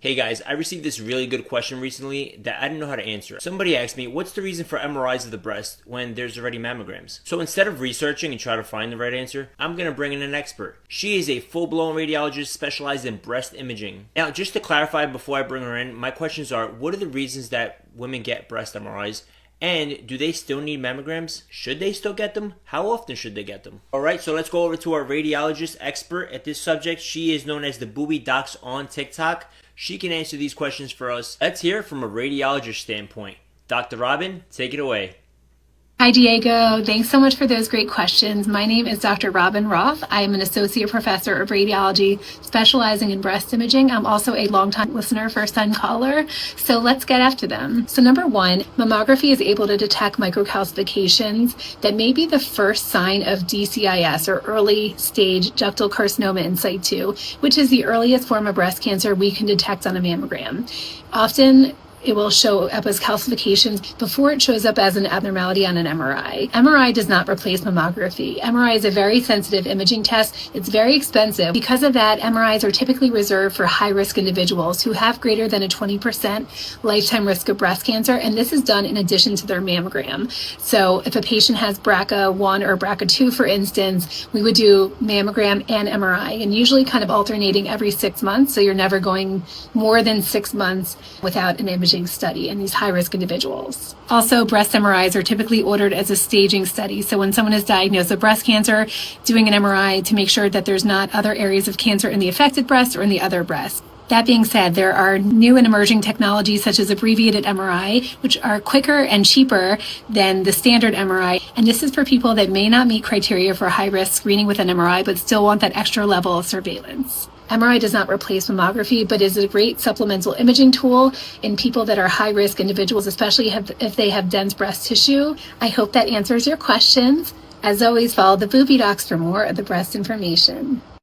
Hey guys, I received this really good question recently that I didn't know how to answer. Somebody asked me, what's the reason for MRIs of the breast when there's already mammograms? So instead of researching and try to find the right answer, I'm going to bring in an expert. She is a full-blown radiologist specialized in breast imaging. Now, just to clarify before I bring her in, my questions are, what are the reasons that women get breast MRIs? And do they still need mammograms? Should they still get them? How often should they get them? Alright, so let's go over to our radiologist expert at this subject. She is known as the Booby Docs on TikTok. She can answer these questions for us. Let's hear it from a radiologist standpoint. Dr. Robin, take it away. Hi, Diego. Thanks so much for those great questions. My name is Dr. Robin Roth. I am an associate professor of radiology specializing in breast imaging. I'm also a longtime listener, first-time caller. So let's get after them. So number one, mammography is able to detect microcalcifications that may be the first sign of DCIS, or early stage ductal carcinoma in situ, which is the earliest form of breast cancer we can detect on a mammogram. Often, it will show up as calcifications before it shows up as an abnormality on an MRI. MRI does not replace mammography. MRI is a very sensitive imaging test. It's very expensive. Because of that, MRIs are typically reserved for high-risk individuals who have greater than a 20% lifetime risk of breast cancer, and this is done in addition to their mammogram. So if a patient has BRCA1 or BRCA2, for instance, we would do mammogram and MRI, and usually kind of alternating every 6 months, so you're never going more than 6 months without an imaging study in these high-risk individuals. Also, breast MRIs are typically ordered as a staging study. So when someone is diagnosed with breast cancer, doing an MRI to make sure that there's not other areas of cancer in the affected breast or in the other breast. That being said, there are new and emerging technologies such as abbreviated MRI, which are quicker and cheaper than the standard MRI. And this is for people that may not meet criteria for high-risk screening with an MRI, but still want that extra level of surveillance. MRI does not replace mammography, but is a great supplemental imaging tool in people that are high-risk individuals, especially if they have dense breast tissue. I hope that answers your questions. As always, follow the Booby Docs for more of the breast information.